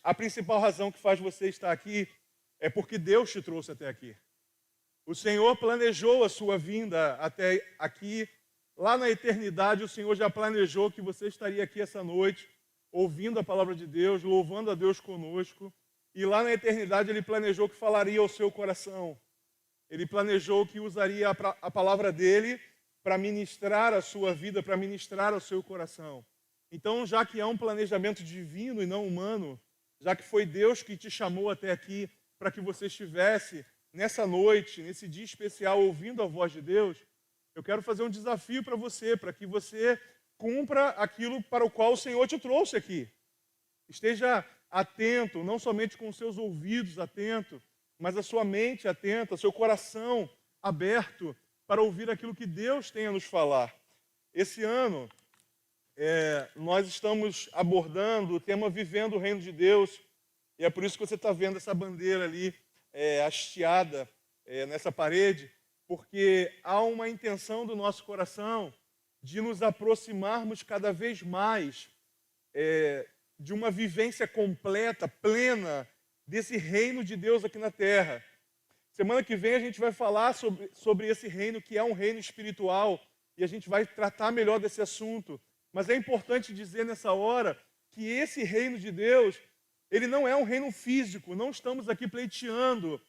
A principal razão que faz você estar aqui é porque Deus te trouxe até aqui. O Senhor planejou a sua vinda até aqui. Lá na eternidade, o Senhor já planejou que você estaria aqui essa noite, ouvindo a palavra de Deus, louvando a Deus conosco. E lá na eternidade, Ele planejou que falaria ao seu coração. Ele planejou que usaria a palavra dEle para ministrar a sua vida, para ministrar ao seu coração. Então, já que é um planejamento divino e não humano, já que foi Deus que te chamou até aqui para que você estivesse nessa noite, nesse dia especial, ouvindo a voz de Deus, eu quero fazer um desafio para você, para que você cumpra aquilo para o qual o Senhor te trouxe aqui. Esteja atento, não somente com os seus ouvidos atentos, mas a sua mente atenta, seu coração aberto para ouvir aquilo que Deus tem a nos falar. Esse ano, nós estamos abordando o tema Vivendo o Reino de Deus, e é por isso que você está vendo essa bandeira ali hasteada nessa parede, porque há uma intenção do nosso coração de nos aproximarmos cada vez mais de uma vivência completa, plena, desse reino de Deus aqui na Terra. Semana que vem a gente vai falar sobre esse reino que é um reino espiritual, e a gente vai tratar melhor desse assunto. Mas é importante dizer nessa hora que esse reino de Deus, ele não é um reino físico. Não estamos aqui pleiteando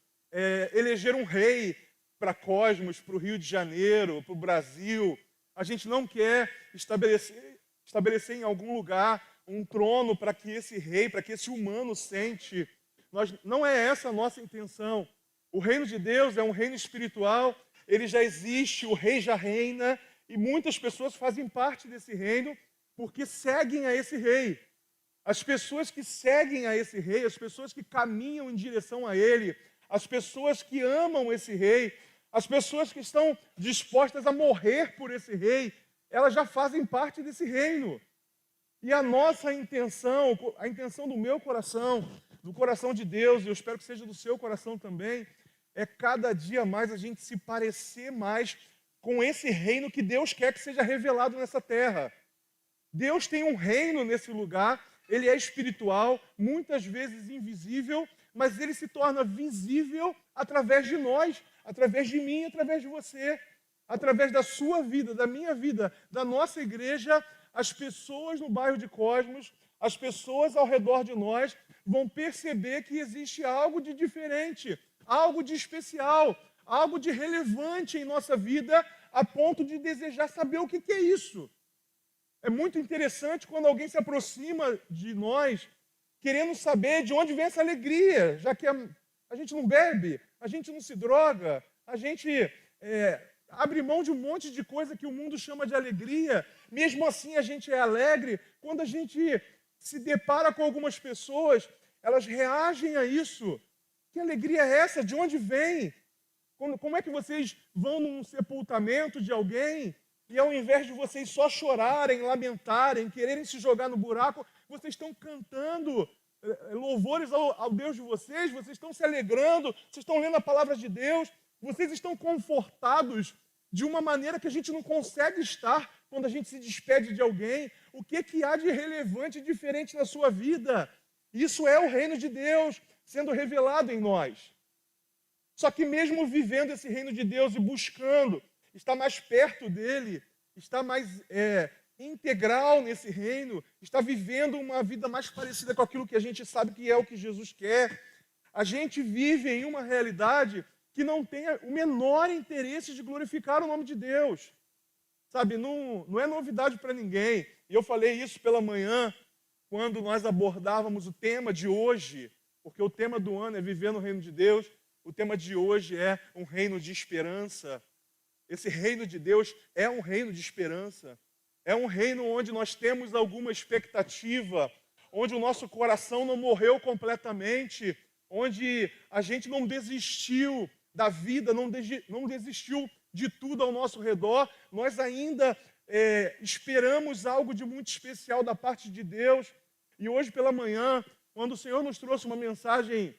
eleger um rei para Cosmos, para o Rio de Janeiro, para o Brasil. A gente não quer estabelecer em algum lugar um trono para que esse rei, para que esse humano sente. Não é essa a nossa intenção. O reino de Deus é um reino espiritual, ele já existe, o rei já reina, e muitas pessoas fazem parte desse reino porque seguem a esse rei. As pessoas que seguem a esse rei, as pessoas que caminham em direção a ele, as pessoas que amam esse rei, as pessoas que estão dispostas a morrer por esse rei, elas já fazem parte desse reino. E a nossa intenção, a intenção do meu coração, do coração de Deus, e eu espero que seja do seu coração também, é cada dia mais a gente se parecer mais com esse reino que Deus quer que seja revelado nessa terra. Deus tem um reino nesse lugar, ele é espiritual, muitas vezes invisível, mas ele se torna visível através de nós, através de mim, através de você, através da sua vida, da minha vida, da nossa igreja. As pessoas no bairro de Cosmos, as pessoas ao redor de nós vão perceber que existe algo de diferente, algo de especial, algo de relevante em nossa vida, a ponto de desejar saber o que é isso. É muito interessante quando alguém se aproxima de nós, querendo saber de onde vem essa alegria, já que a gente não bebe, a gente não se droga, a gente abre mão de um monte de coisa que o mundo chama de alegria. Mesmo assim, a gente é alegre. Quando a gente se depara com algumas pessoas, elas reagem a isso. Que alegria é essa? De onde vem? Como é que vocês vão num sepultamento de alguém e ao invés de vocês só chorarem, lamentarem, quererem se jogar no buraco, vocês estão cantando louvores ao Deus de vocês, vocês estão se alegrando, vocês estão lendo a palavra de Deus, vocês estão confortados de uma maneira que a gente não consegue estar quando a gente se despede de alguém. O que há de relevante e diferente na sua vida? Isso é o reino de Deus sendo revelado em nós. Só que mesmo vivendo esse reino de Deus e buscando estar mais perto dele, estar mais integral nesse reino, estar vivendo uma vida mais parecida com aquilo que a gente sabe que é o que Jesus quer, a gente vive em uma realidade que não tem o menor interesse de glorificar o nome de Deus. Sabe, não é novidade para ninguém. E eu falei isso pela manhã, quando nós abordávamos o tema de hoje, porque o tema do ano é viver no reino de Deus, o tema de hoje é um reino de esperança. Esse reino de Deus é um reino de esperança. É um reino onde nós temos alguma expectativa, onde o nosso coração não morreu completamente, onde a gente não desistiu da vida, não desistiu de tudo ao nosso redor. Nós ainda esperamos algo de muito especial da parte de Deus. E hoje pela manhã, quando o Senhor nos trouxe uma mensagem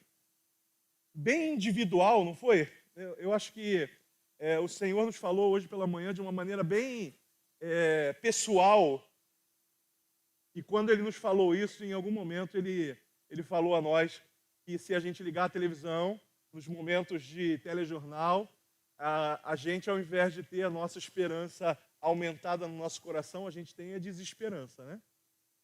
bem individual, não foi? Eu acho que o Senhor nos falou hoje pela manhã de uma maneira bem pessoal. E quando Ele nos falou isso, em algum momento Ele ele falou a nós que se a gente ligar a televisão, nos momentos de telejornal, a gente, ao invés de ter a nossa esperança aumentada no nosso coração, a gente tem a desesperança, né?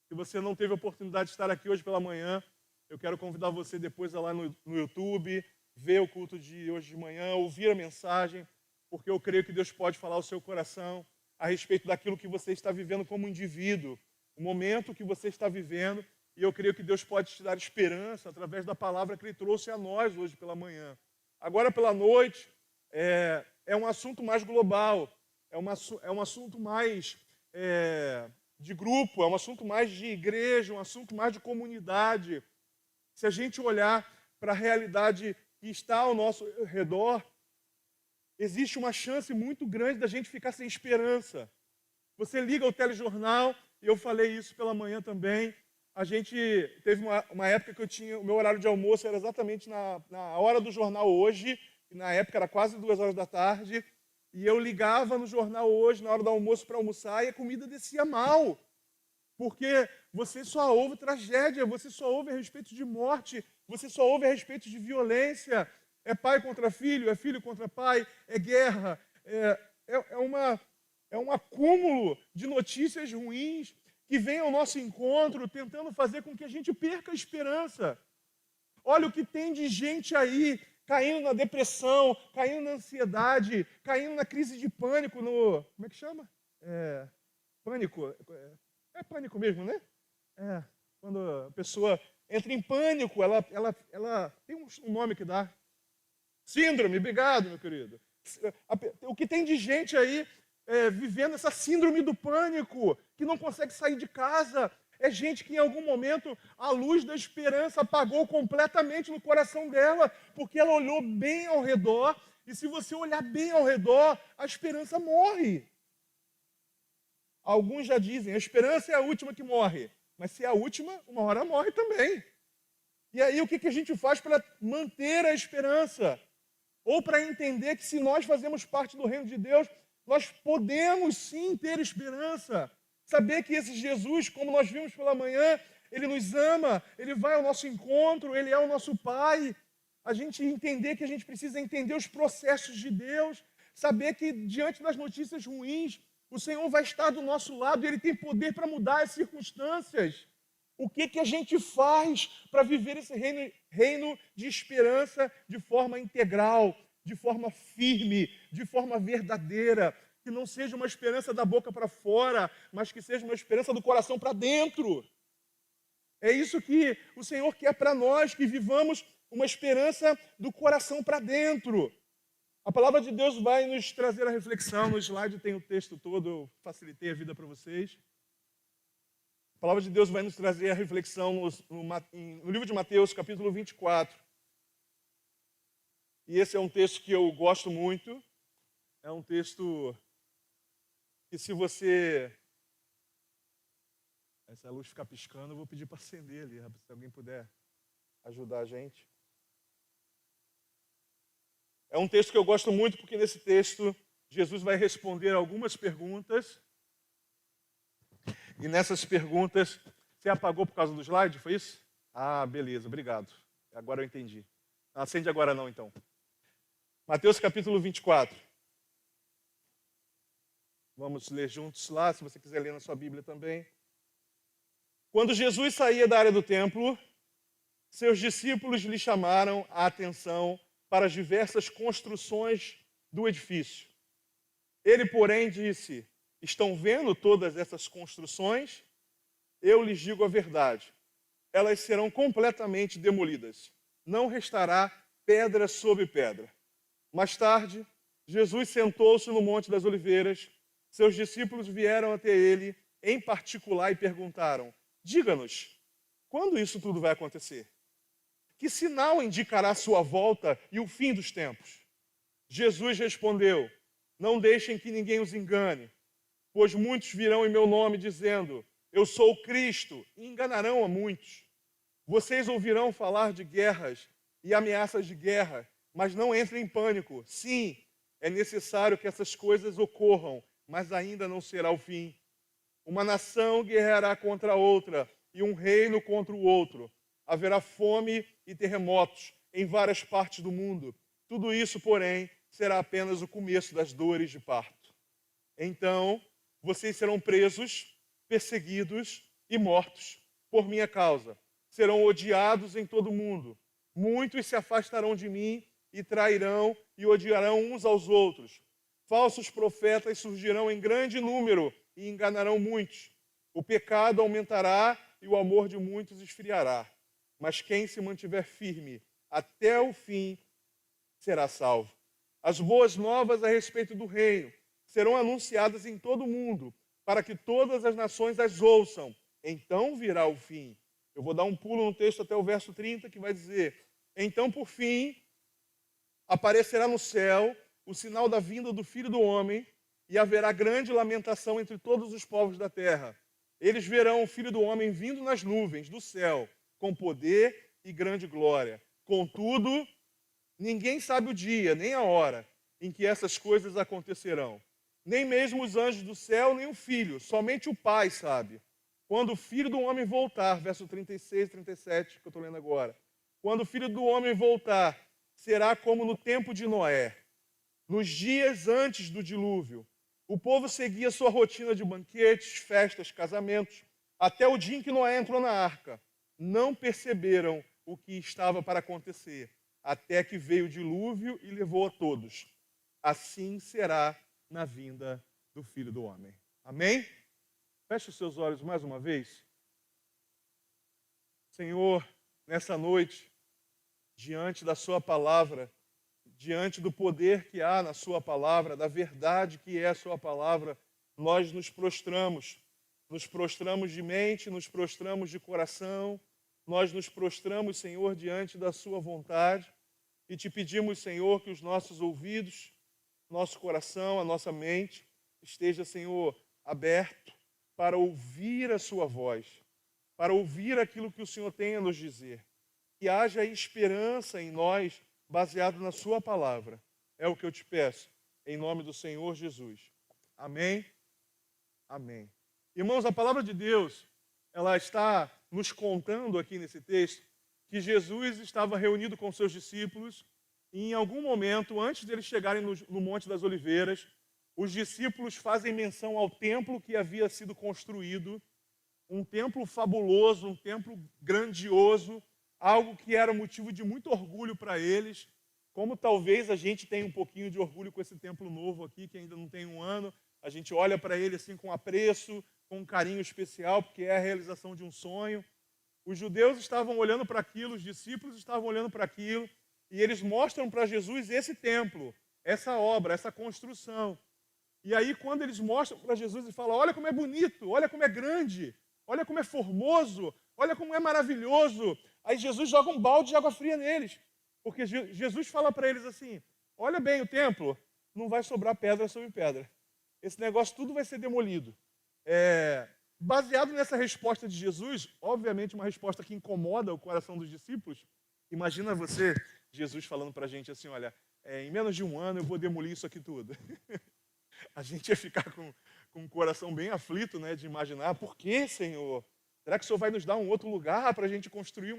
Se você não teve a oportunidade de estar aqui hoje pela manhã, eu quero convidar você depois a lá no YouTube, ver o culto de hoje de manhã, ouvir a mensagem, porque eu creio que Deus pode falar ao seu coração a respeito daquilo que você está vivendo como indivíduo, o momento que você está vivendo, e eu creio que Deus pode te dar esperança através da palavra que Ele trouxe a nós hoje pela manhã. Agora pela noite, é um assunto mais global, é um assunto mais de grupo, é um assunto mais de igreja, um assunto mais de comunidade. Se a gente olhar para a realidade que está ao nosso redor, existe uma chance muito grande da gente ficar sem esperança. Você liga o telejornal, e eu falei isso pela manhã também, a gente teve uma época que o meu horário de almoço era exatamente na hora do jornal hoje, e na época era quase 2 horas da tarde, e eu ligava no jornal hoje, na hora do almoço, para almoçar, e a comida descia mal. Porque você só ouve tragédia, você só ouve a respeito de morte, você só ouve a respeito de violência. É pai contra filho, é filho contra pai, é guerra, é um acúmulo de notícias ruins que vem ao nosso encontro tentando fazer com que a gente perca a esperança. Olha o que tem de gente aí caindo na depressão, caindo na ansiedade, caindo na crise de pânico, como é que chama? Pânico. É pânico mesmo, né? Quando a pessoa entra em pânico, ela tem um nome que dá. Síndrome, obrigado, meu querido. O que tem de gente aí vivendo essa síndrome do pânico, que não consegue sair de casa, é gente que em algum momento a luz da esperança apagou completamente no coração dela, porque ela olhou bem ao redor, e se você olhar bem ao redor, a esperança morre. Alguns já dizem, a esperança é a última que morre, mas se é a última, uma hora morre também. E aí o que a gente faz para manter a esperança? Ou para entender que se nós fazemos parte do reino de Deus, nós podemos sim ter esperança. Saber que esse Jesus, como nós vimos pela manhã, Ele nos ama, Ele vai ao nosso encontro, Ele é o nosso Pai. A gente entender que a gente precisa entender os processos de Deus, saber que diante das notícias ruins, o Senhor vai estar do nosso lado e Ele tem poder para mudar as circunstâncias. O que a gente faz para viver esse reino de esperança de forma integral, de forma firme, de forma verdadeira, que não seja uma esperança da boca para fora, mas que seja uma esperança do coração para dentro. É isso que o Senhor quer para nós, que vivamos uma esperança do coração para dentro. A palavra de Deus vai nos trazer a reflexão, no slide tem o texto todo, eu facilitei a vida para vocês. A palavra de Deus vai nos trazer a reflexão no livro de Mateus, capítulo 24. E esse é um texto que eu gosto muito. É um texto que se essa luz ficar piscando, eu vou pedir para acender ali, se alguém puder ajudar a gente. É um texto que eu gosto muito porque nesse texto Jesus vai responder algumas perguntas. E nessas perguntas, você apagou por causa do slide, foi isso? Ah, beleza, obrigado. Agora eu entendi. Não acende agora não, então. Mateus capítulo 24. Vamos ler juntos lá, se você quiser ler na sua Bíblia também. Quando Jesus saía da área do templo, seus discípulos lhe chamaram a atenção para as diversas construções do edifício. Ele, porém, disse: estão vendo todas essas construções? Eu lhes digo a verdade. Elas serão completamente demolidas. Não restará pedra sobre pedra. Mais tarde, Jesus sentou-se no Monte das Oliveiras. Seus discípulos vieram até ele em particular e perguntaram: diga-nos, quando isso tudo vai acontecer? Que sinal indicará sua volta e o fim dos tempos? Jesus respondeu: não deixem que ninguém os engane, pois muitos virão em meu nome dizendo: eu sou o Cristo, e enganarão a muitos. Vocês ouvirão falar de guerras e ameaças de guerra, mas não entrem em pânico. Sim, é necessário que essas coisas ocorram, mas ainda não será o fim. Uma nação guerreará contra outra e um reino contra o outro. haverá fome e terremotos em várias partes do mundo. Tudo isso, porém, será apenas o começo das dores de parto. Então, vocês serão presos, perseguidos e mortos por minha causa. Serão odiados em todo o mundo. Muitos se afastarão de mim e trairão e odiarão uns aos outros. Falsos profetas surgirão em grande número e enganarão muitos. O pecado aumentará e o amor de muitos esfriará. Mas quem se mantiver firme até o fim será salvo. As boas novas a respeito do reino serão anunciadas em todo o mundo, para que todas as nações as ouçam. Então virá o fim. Eu vou dar um pulo no texto até o verso 30, que vai dizer: então, por fim, aparecerá no céu o sinal da vinda do Filho do Homem, e haverá grande lamentação entre todos os povos da terra. Eles verão o Filho do Homem vindo nas nuvens do céu, com poder e grande glória. Contudo, ninguém sabe o dia, nem a hora em que essas coisas acontecerão. Nem mesmo os anjos do céu, nem o Filho, somente o Pai sabe. Quando o Filho do Homem voltar, verso 36 e 37, que eu estou lendo agora. Quando o Filho do Homem voltar, será como no tempo de Noé, nos dias antes do dilúvio. O povo seguia sua rotina de banquetes, festas, casamentos, até o dia em que Noé entrou na arca. Não perceberam o que estava para acontecer, até que veio o dilúvio e levou a todos. Assim será na vinda do Filho do Homem. Amém? Feche os seus olhos mais uma vez. Senhor, nessa noite, diante da sua palavra, diante do poder que há na sua palavra, da verdade que é a sua palavra, nós nos prostramos de mente, nos prostramos de coração, nós nos prostramos, Senhor, diante da sua vontade e te pedimos, Senhor, que os nossos ouvidos, nosso coração, a nossa mente esteja, Senhor, aberto para ouvir a sua voz, para ouvir aquilo que o Senhor tem a nos dizer. Que haja esperança em nós, baseado na sua palavra. É o que eu te peço, em nome do Senhor Jesus. Amém? Amém. Irmãos, a palavra de Deus, ela está nos contando aqui nesse texto que Jesus estava reunido com seus discípulos e em algum momento, antes de eles chegarem no Monte das Oliveiras, os discípulos fazem menção ao templo que havia sido construído, um templo fabuloso, um templo grandioso, algo que era motivo de muito orgulho para eles, como talvez a gente tenha um pouquinho de orgulho com esse templo novo aqui, que ainda não tem um ano. A gente olha para ele assim com apreço, com um carinho especial, porque é a realização de um sonho. Os judeus estavam olhando para aquilo, os discípulos estavam olhando para aquilo, e eles mostram para Jesus esse templo, essa obra, essa construção. E aí, quando eles mostram para Jesus e falam: olha como é bonito, olha como é grande, olha como é formoso, olha como é maravilhoso. Aí Jesus joga um balde de água fria neles. Porque Jesus fala para eles assim: olha bem o templo, não vai sobrar pedra sobre pedra. Esse negócio tudo vai ser demolido. Baseado nessa resposta de Jesus, obviamente uma resposta que incomoda o coração dos discípulos. Imagina você, Jesus falando para a gente assim: olha, em menos de um ano eu vou demolir isso aqui tudo. A gente ia ficar com o coração bem aflito, né, de imaginar: por que, Senhor? Será que o Senhor vai nos dar um outro lugar para a gente construir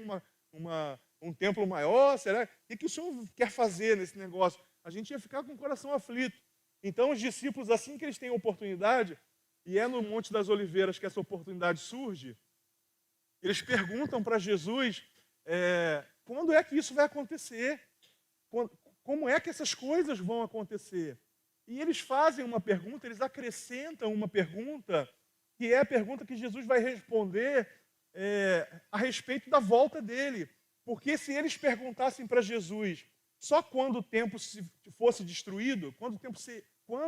um templo maior? Será? O que o Senhor quer fazer nesse negócio? A gente ia ficar com o coração aflito. Então, os discípulos, assim que eles têm a oportunidade, e é no Monte das Oliveiras que essa oportunidade surge, eles perguntam para Jesus quando é que isso vai acontecer? Como é que essas coisas vão acontecer? E eles fazem uma pergunta, eles acrescentam uma pergunta, que é a pergunta que Jesus vai responder a respeito da volta dele. Porque se eles perguntassem para Jesus só quando o templo fosse destruído, quando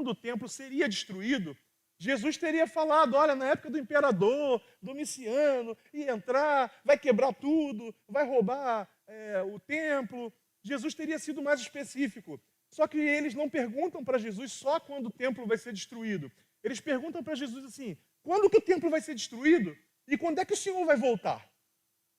o templo seria destruído, Jesus teria falado: olha, na época do imperador Domiciano, ia entrar, vai quebrar tudo, vai roubar o templo. Jesus teria sido mais específico. Só que eles não perguntam para Jesus só quando o templo vai ser destruído. Eles perguntam para Jesus assim: quando que o templo vai ser destruído? E quando é que o Senhor vai voltar?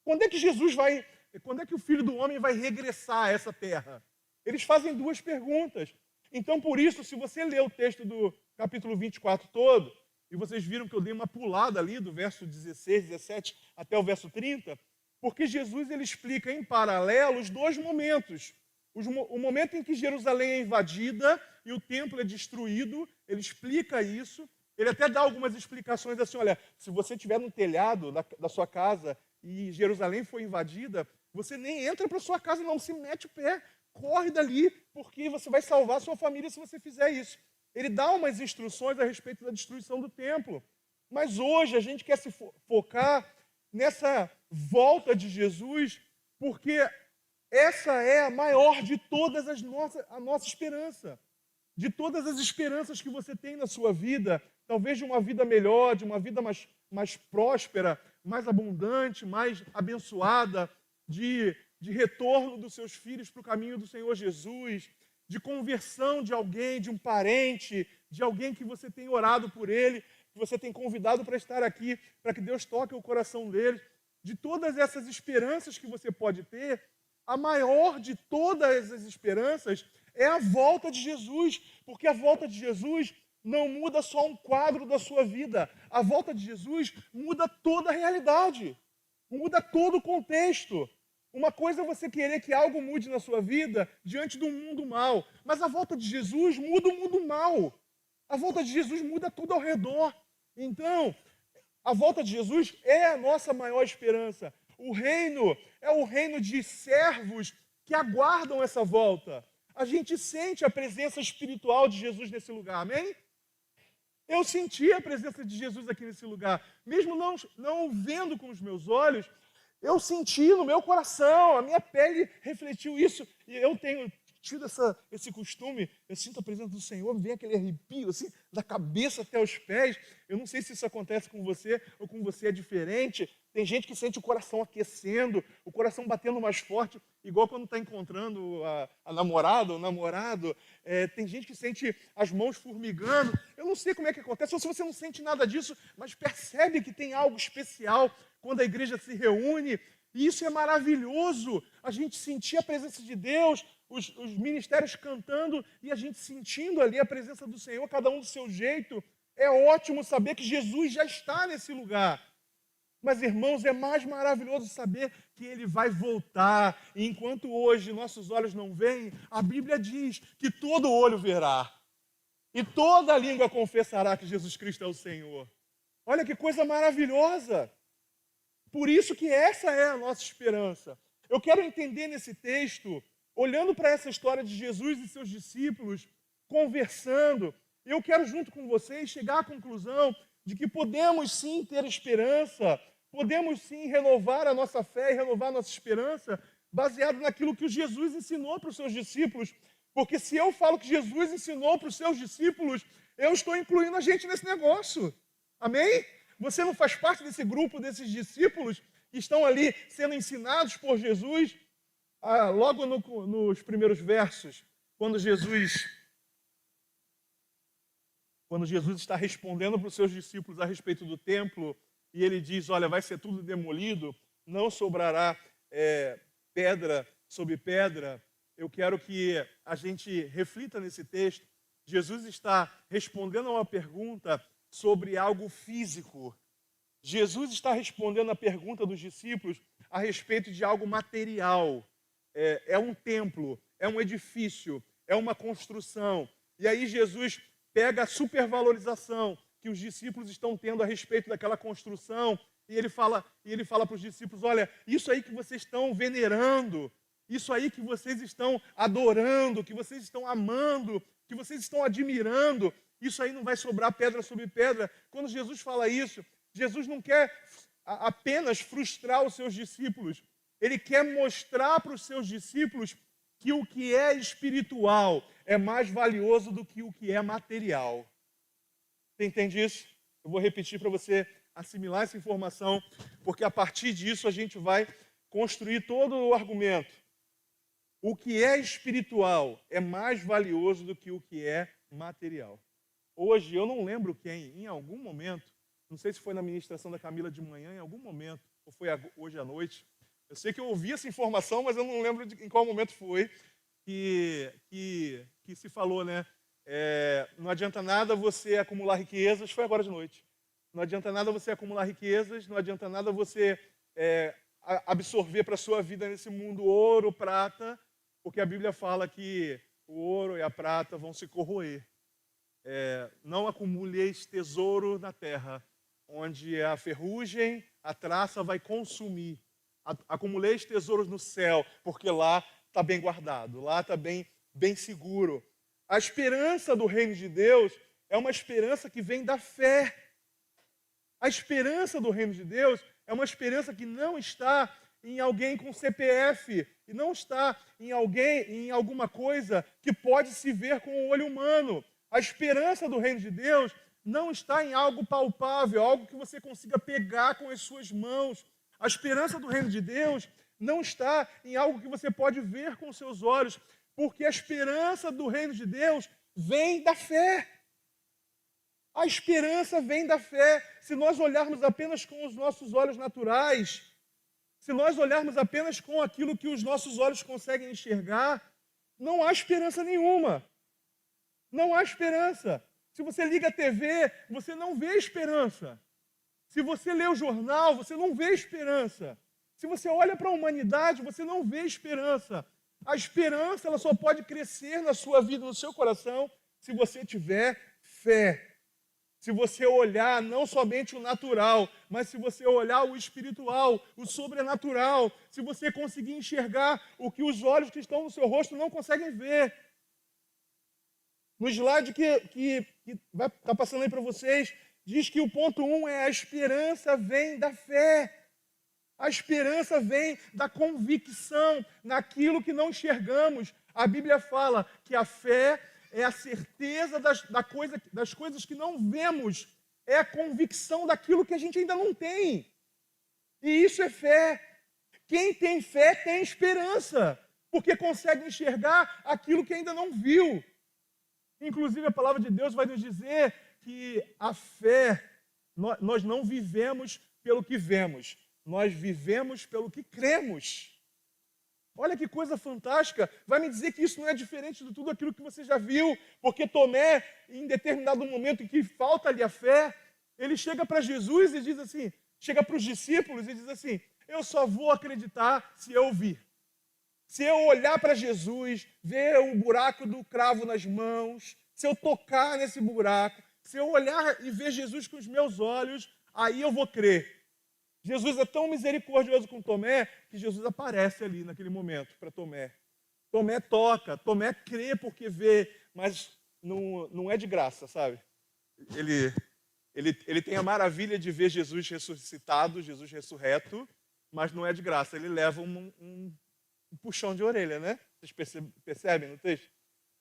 Quando é que o Filho do Homem vai regressar a essa terra? Eles fazem duas perguntas. Então, por isso, se você ler o texto do capítulo 24 todo, e vocês viram que eu dei uma pulada ali do verso 16, 17 até o verso 30, Porque Jesus ele explica em paralelo os dois momentos. O momento em que Jerusalém é invadida e o templo é destruído, ele explica isso. Ele até dá algumas explicações assim, olha, se você estiver no telhado da sua casa e Jerusalém foi invadida, você nem entra para sua casa não, se mete o pé, corre dali, porque você vai salvar a sua família se você fizer isso. Ele dá umas instruções a respeito da destruição do templo. Mas hoje a gente quer se focar nessa volta de Jesus, porque essa é a maior de todas a nossa esperança. De todas as esperanças que você tem na sua vida, talvez de uma vida melhor, de uma vida mais próspera, mais abundante, mais abençoada, de retorno dos seus filhos para o caminho do Senhor Jesus, de conversão de alguém, de um parente, de alguém que você tem orado por ele, que você tem convidado para estar aqui, para que Deus toque o coração deles. De todas essas esperanças que você pode ter, a maior de todas as esperanças é a volta de Jesus, porque a volta de Jesus não muda só um quadro da sua vida, a volta de Jesus muda toda a realidade, muda todo o contexto. Uma coisa é você querer que algo mude na sua vida diante do mundo mal, mas a volta de Jesus muda o mundo mal. A volta de Jesus muda tudo ao redor. Então, a volta de Jesus é a nossa maior esperança. O reino é o reino de servos que aguardam essa volta. A gente sente a presença espiritual de Jesus nesse lugar, amém? Eu senti a presença de Jesus aqui nesse lugar, mesmo não o vendo com os meus olhos, eu senti no meu coração, a minha pele refletiu isso, e eu tenho tido esse costume, eu sinto a presença do Senhor, me vem aquele arrepio, assim, da cabeça até os pés. Eu não sei se isso acontece com você, ou com você é diferente. Tem gente que sente o coração aquecendo, o coração batendo mais forte, igual quando está encontrando a namorada ou o namorado. Tem gente que sente as mãos formigando. Eu não sei como é que acontece, ou se você não sente nada disso, mas percebe que tem algo especial quando a igreja se reúne. E isso é maravilhoso, a gente sentir a presença de Deus, os ministérios cantando e a gente sentindo ali a presença do Senhor, cada um do seu jeito. É ótimo saber que Jesus já está nesse lugar. Mas, irmãos, é mais maravilhoso saber que Ele vai voltar. E enquanto hoje nossos olhos não veem, a Bíblia diz que todo olho verá. E toda língua confessará que Jesus Cristo é o Senhor. Olha que coisa maravilhosa. Por isso que essa é a nossa esperança. Eu quero entender nesse texto, olhando para essa história de Jesus e seus discípulos, conversando, eu quero junto com vocês chegar à conclusão de que podemos sim ter esperança, podemos sim renovar a nossa fé e renovar a nossa esperança, baseado naquilo que Jesus ensinou para os seus discípulos. Porque se eu falo que Jesus ensinou para os seus discípulos, eu estou incluindo a gente nesse negócio. Amém? Você não faz parte desse grupo, desses discípulos que estão ali sendo ensinados por Jesus? Logo nos primeiros versos, quando Jesus está respondendo para os seus discípulos a respeito do templo, e ele diz, olha, vai ser tudo demolido, não sobrará pedra sobre pedra. Eu quero que a gente reflita nesse texto. Jesus está respondendo a uma pergunta sobre algo físico. Jesus está respondendo a pergunta dos discípulos a respeito de algo material. É um templo, é um edifício, é uma construção. E aí Jesus pega a supervalorização que os discípulos estão tendo a respeito daquela construção e ele fala para os discípulos, olha, isso aí que vocês estão venerando, isso aí que vocês estão adorando, que vocês estão amando, que vocês estão admirando, isso aí não vai sobrar pedra sobre pedra. Quando Jesus fala isso, Jesus não quer apenas frustrar os seus discípulos, ele quer mostrar para os seus discípulos que o que é espiritual é mais valioso do que o que é material. Você entende isso? Eu vou repetir para você assimilar essa informação, porque a partir disso a gente vai construir todo o argumento. O que é espiritual é mais valioso do que o que é material. Hoje, eu não lembro quem, em algum momento, não sei se foi na ministração da Camila de manhã, em algum momento, ou foi hoje à noite, eu sei que eu ouvi essa informação, mas eu não lembro em qual momento foi que se falou, né? Não adianta nada você acumular riquezas, foi agora de noite. Não adianta nada você acumular riquezas, não adianta nada você absorver para a sua vida nesse mundo ouro, prata, porque a Bíblia fala que o ouro e a prata vão se corroer. Não acumuleis tesouro na terra, onde a ferrugem, a traça vai consumir. Acumuleis tesouros no céu, porque lá está bem guardado, lá está bem seguro. A esperança do reino de Deus é uma esperança que vem da fé. A esperança do reino de Deus é uma esperança que não está em alguém com CPF, e não está em alguma coisa que pode se ver com o olho humano. A esperança do reino de Deus não está em algo palpável, algo que você consiga pegar com as suas mãos. A esperança do reino de Deus não está em algo que você pode ver com os seus olhos, porque a esperança do reino de Deus vem da fé. A esperança vem da fé. Se nós olharmos apenas com os nossos olhos naturais, se nós olharmos apenas com aquilo que os nossos olhos conseguem enxergar, não há esperança nenhuma. Não há esperança. Se você liga a TV, você não vê esperança. Se você lê o jornal, você não vê esperança. Se você olha para a humanidade, você não vê esperança. A esperança, ela só pode crescer na sua vida, no seu coração, se você tiver fé. Se você olhar não somente o natural, mas se você olhar o espiritual, o sobrenatural, se você conseguir enxergar o que os olhos que estão no seu rosto não conseguem ver. No slide que vai estar passando aí para vocês, diz que o ponto 1 é a esperança vem da fé. A esperança vem da convicção naquilo que não enxergamos. A Bíblia fala que a fé é a certeza das coisas que não vemos. É a convicção daquilo que a gente ainda não tem. E isso é fé. Quem tem fé tem esperança, porque consegue enxergar aquilo que ainda não viu. Inclusive, a palavra de Deus vai nos dizer que a fé, nós não vivemos pelo que vemos, nós vivemos pelo que cremos. Olha que coisa fantástica. Vai me dizer que isso não é diferente de tudo aquilo que você já viu, porque Tomé, em determinado momento em que falta-lhe a fé, ele chega para Jesus e diz assim, chega para os discípulos e diz assim, eu só vou acreditar se eu vir. Se eu olhar para Jesus, ver o buraco do cravo nas mãos, se eu tocar nesse buraco, se eu olhar e ver Jesus com os meus olhos, aí eu vou crer. Jesus é tão misericordioso com Tomé que Jesus aparece ali naquele momento para Tomé. Tomé toca, Tomé crê porque vê, mas não é de graça, sabe? Ele tem a maravilha de ver Jesus ressuscitado, Jesus ressurreto, mas não é de graça. Ele leva um puxão de orelha, né? Vocês percebem no texto?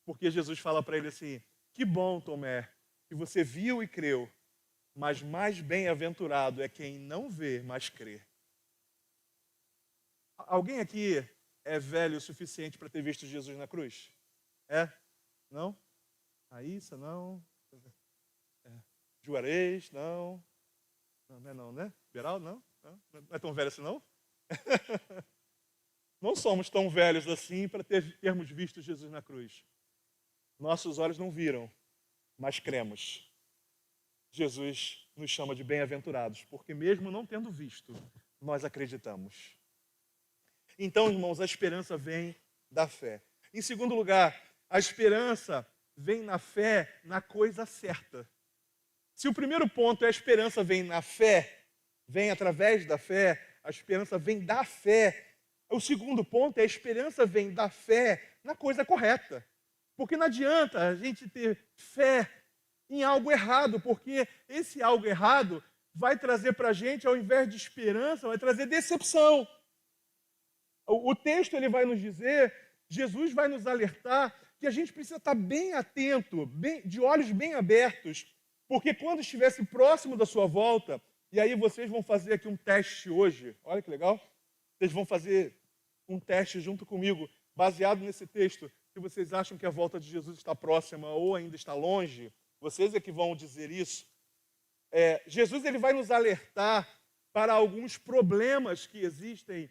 Porque Jesus fala para ele assim, que bom, Tomé, que você viu e creu, mas mais bem-aventurado é quem não vê, mas crê. Alguém aqui é velho o suficiente para ter visto Jesus na cruz? É? Não? Raíssa, não? Juarez, não? Não é não, né? Beraldo, não? Não é tão velho assim, não? Não somos tão velhos assim para termos visto Jesus na cruz. Nossos olhos não viram, mas cremos. Jesus nos chama de bem-aventurados, porque mesmo não tendo visto, nós acreditamos. Então, irmãos, a esperança vem da fé. Em segundo lugar, a esperança vem na fé, na coisa certa. Se o primeiro ponto é a esperança vem na fé, vem através da fé, a esperança vem da fé. O segundo ponto é a esperança vem da fé na coisa correta. Porque não adianta a gente ter fé em algo errado, porque esse algo errado vai trazer para a gente, ao invés de esperança, vai trazer decepção. O texto ele vai nos dizer, Jesus vai nos alertar que a gente precisa estar bem atento, de olhos bem abertos, porque quando estivesse próximo da sua volta, e aí vocês vão fazer aqui um teste hoje, olha que legal, vocês vão fazer um teste junto comigo, baseado nesse texto, se vocês acham que a volta de Jesus está próxima ou ainda está longe, vocês é que vão dizer isso. Jesus ele vai nos alertar para alguns problemas que existem,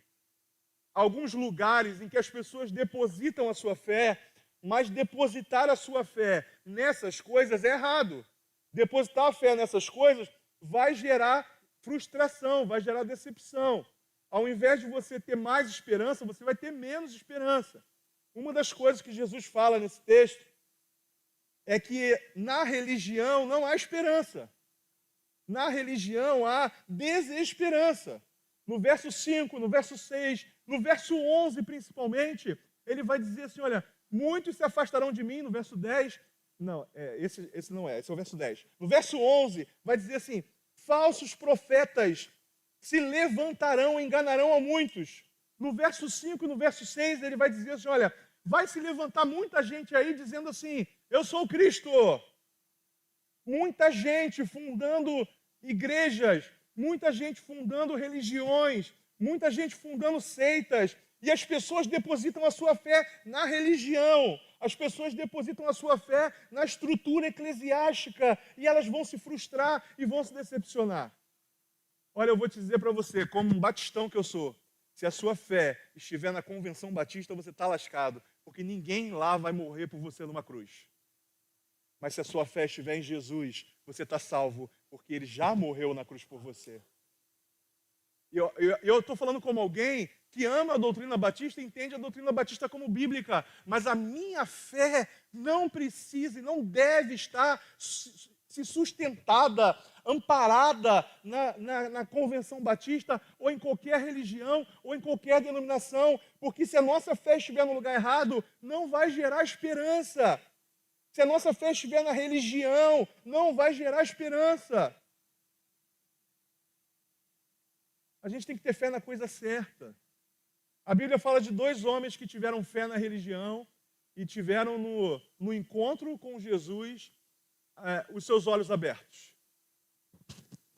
alguns lugares em que as pessoas depositam a sua fé, mas depositar a sua fé nessas coisas é errado. Depositar a fé nessas coisas vai gerar frustração, vai gerar decepção. ao invés de você ter mais esperança, você vai ter menos esperança. Uma das coisas que Jesus fala nesse texto é que na religião não há esperança. Na religião há desesperança. No verso 5, no verso 6, no verso 11 principalmente, ele vai dizer assim, olha, muitos se afastarão de mim, no verso 10. Não, esse não é, esse é o verso 10. No verso 11, vai dizer assim, falsos profetas se levantarão e enganarão a muitos. No verso 5 e no verso 6, ele vai dizer assim, olha, vai se levantar muita gente aí dizendo assim, eu sou o Cristo. Muita gente fundando igrejas, muita gente fundando religiões, muita gente fundando seitas, e as pessoas depositam a sua fé na religião, as pessoas depositam a sua fé na estrutura eclesiástica, e elas vão se frustrar e vão se decepcionar. Olha, eu vou te dizer para você, como um batistão que eu sou, se a sua fé estiver na convenção batista, você está lascado, porque ninguém lá vai morrer por você numa cruz. Mas se a sua fé estiver em Jesus, você está salvo, porque Ele já morreu na cruz por você. E eu estou falando como alguém que ama a doutrina batista e entende a doutrina batista como bíblica, mas a minha fé não precisa e não deve estar se sustentada, amparada na convenção batista, ou em qualquer religião, ou em qualquer denominação, porque se a nossa fé estiver no lugar errado, não vai gerar esperança. Se a nossa fé estiver na religião, não vai gerar esperança. A gente tem que ter fé na coisa certa. A Bíblia fala de 2 homens que tiveram fé na religião e tiveram no encontro com Jesus os seus olhos abertos.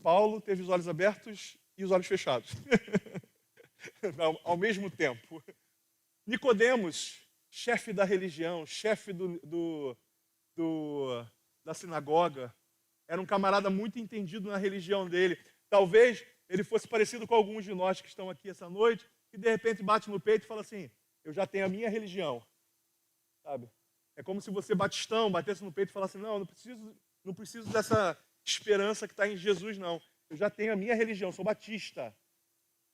Paulo teve os olhos abertos e os olhos fechados. Ao mesmo tempo. Nicodemos, chefe da religião, chefe da sinagoga, era um camarada muito entendido na religião dele. Talvez ele fosse parecido com alguns de nós que estão aqui essa noite, e de repente bate no peito e fala assim, eu já tenho a minha religião. Sabe? É como se você, batistão, batesse no peito e falasse, não preciso dessa esperança que está em Jesus, não. Eu já tenho a minha religião, sou batista.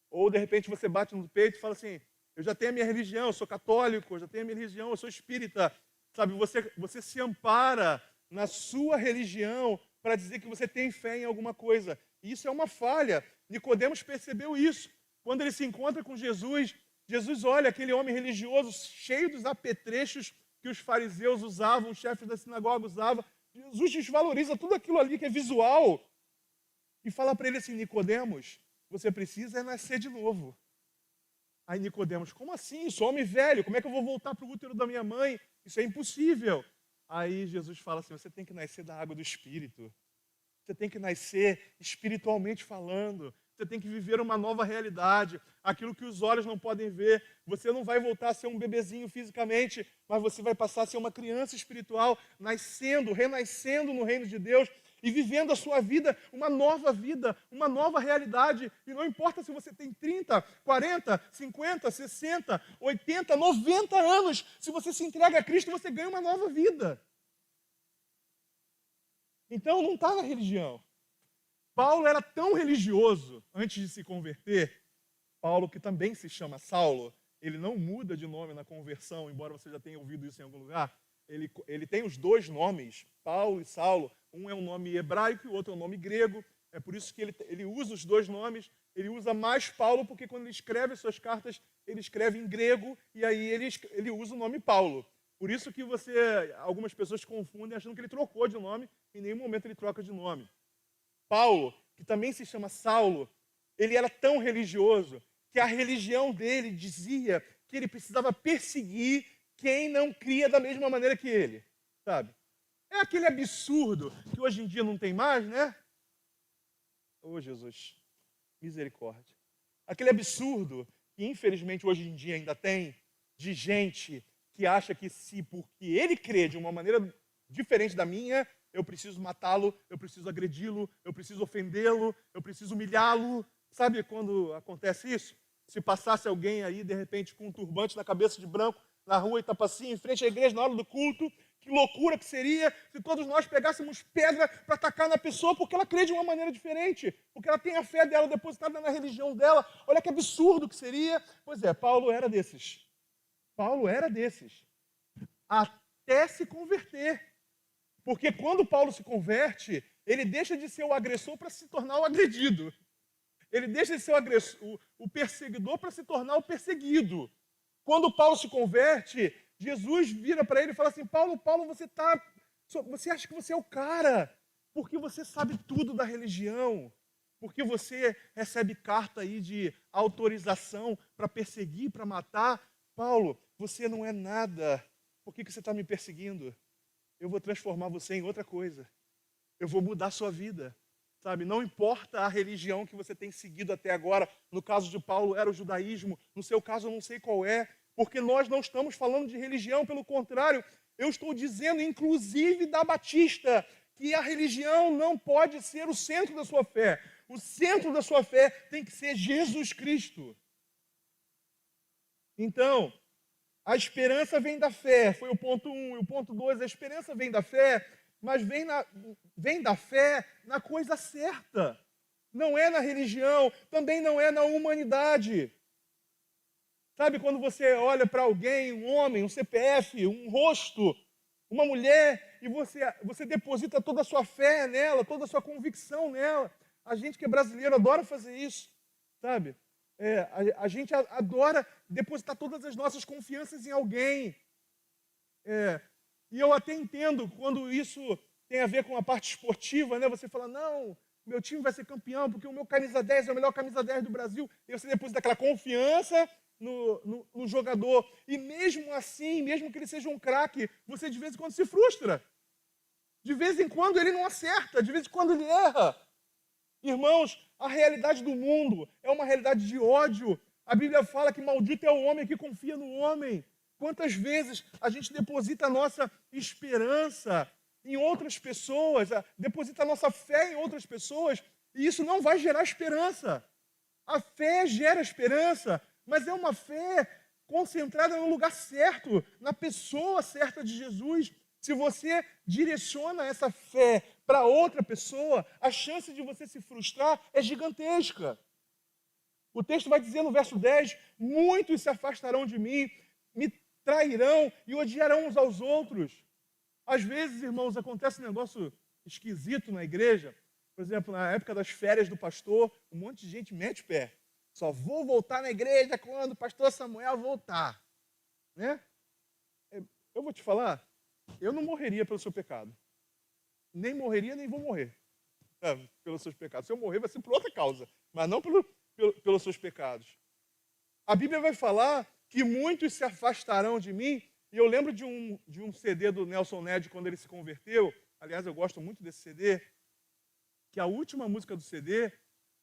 Ou de repente você bate no peito e fala assim, eu já tenho a minha religião, eu sou católico, eu já tenho a minha religião, eu sou espírita. Sabe, você se ampara na sua religião para dizer que você tem fé em alguma coisa. E isso é uma falha. Nicodemos percebeu isso. Quando ele se encontra com Jesus, Jesus olha aquele homem religioso cheio dos apetrechos que os fariseus usavam, os chefes da sinagoga usavam. Jesus desvaloriza tudo aquilo ali que é visual e fala para ele assim, Nicodemos, você precisa nascer de novo. Aí Nicodemos, como assim? Sou homem velho, como é que eu vou voltar para o útero da minha mãe? Isso é impossível. Aí Jesus fala assim, você tem que nascer da água do Espírito. Você tem que nascer espiritualmente falando. Você tem que viver uma nova realidade. Aquilo que os olhos não podem ver. Você não vai voltar a ser um bebezinho fisicamente, mas você vai passar a ser uma criança espiritual, nascendo, renascendo no reino de Deus e vivendo a sua vida, uma nova realidade. E não importa se você tem 30, 40, 50, 60, 80, 90 anos. Se você se entrega a Cristo, você ganha uma nova vida. Então não está na religião. Paulo era tão religioso antes de se converter. Paulo, que também se chama Saulo, ele não muda de nome na conversão, embora você já tenha ouvido isso em algum lugar. Ele tem os 2 nomes, Paulo e Saulo. Um é um nome hebraico e o outro é um nome grego. É por isso que ele usa os 2 nomes. Ele usa mais Paulo, porque quando ele escreve as suas cartas, ele escreve em grego e aí ele usa o nome Paulo. Por isso que algumas pessoas confundem achando que ele trocou de nome. Em nenhum momento ele troca de nome. Paulo, que também se chama Saulo, ele era tão religioso que a religião dele dizia que ele precisava perseguir quem não cria da mesma maneira que ele, sabe? É aquele absurdo que hoje em dia não tem mais, né? Ô Jesus, misericórdia. Aquele absurdo que infelizmente hoje em dia ainda tem, de gente que acha que se porque ele crê de uma maneira diferente da minha, eu preciso matá-lo, eu preciso agredi-lo, eu preciso ofendê-lo, eu preciso humilhá-lo. Sabe quando acontece isso? Se passasse alguém aí, de repente, com um turbante na cabeça de branco, na rua Itapaci, em frente à igreja, na hora do culto, Que loucura que seria se todos nós pegássemos pedra para atacar na pessoa porque ela crê de uma maneira diferente, porque ela tem a fé dela depositada na religião dela. Olha que absurdo que seria. Pois é, Paulo era desses. Paulo era desses. Até se converter. Porque quando Paulo se converte, ele deixa de ser o agressor para se tornar o agredido. Ele deixa de ser o perseguidor para se tornar o perseguido. Quando Paulo se converte, Jesus vira para ele e fala assim: Paulo, você acha que você é o cara, porque você sabe tudo da religião, porque você recebe carta aí de autorização para perseguir, para matar. Paulo, você não é nada. Por que você está me perseguindo? Eu vou transformar você em outra coisa. Eu vou mudar a sua vida. Sabe? Não importa a religião que você tem seguido até agora. No caso de Paulo era o judaísmo. No seu caso eu não sei qual é. Porque nós não estamos falando de religião, pelo contrário, eu estou dizendo, inclusive da Batista, que a religião não pode ser o centro da sua fé. O centro da sua fé tem que ser Jesus Cristo. Então, a esperança vem da fé, foi o ponto 1. E o ponto 2, a esperança vem da fé, mas vem da fé na coisa certa. Não é na religião, também não é na humanidade. Sabe quando você olha para alguém, um homem, um CPF, um rosto, uma mulher, e você deposita toda a sua fé nela, toda a sua convicção nela. A gente que é brasileiro adora fazer isso, sabe? A gente adora depositar todas as nossas confianças em alguém. E eu até entendo quando isso tem a ver com a parte esportiva, né? Você fala, não, meu time vai ser campeão porque o meu camisa 10 é o melhor camisa 10 do Brasil. E você deposita aquela confiança no jogador. E mesmo assim, mesmo que ele seja um craque, você de vez em quando se frustra. De vez em quando ele não acerta, de vez em quando ele erra. Irmãos, a realidade do mundo é uma realidade de ódio. A Bíblia fala que maldito é o homem que confia no homem. Quantas vezes a gente deposita a nossa esperança em outras pessoas, deposita a nossa fé em outras pessoas, e isso não vai gerar esperança. A fé gera esperança, mas é uma fé concentrada no lugar certo, na pessoa certa de Jesus. Se você direciona essa fé para outra pessoa, a chance de você se frustrar é gigantesca. O texto vai dizer no verso 10, muitos se afastarão de mim, me trairão e odiarão uns aos outros. Às vezes, irmãos, acontece um negócio esquisito na igreja. Por exemplo, na época das férias do pastor, um monte de gente mete o pé. Só vou voltar na igreja quando o pastor Samuel voltar. Né? Eu vou te falar, eu não morreria pelo seu pecado. Nem morreria, nem vou morrer pelos seus pecados. Se eu morrer, vai ser por outra causa, mas não pelos seus pecados. A Bíblia vai falar que muitos se afastarão de mim. E eu lembro de um CD do Nelson Ned, quando ele se converteu. Aliás, eu gosto muito desse CD. Que a última música do CD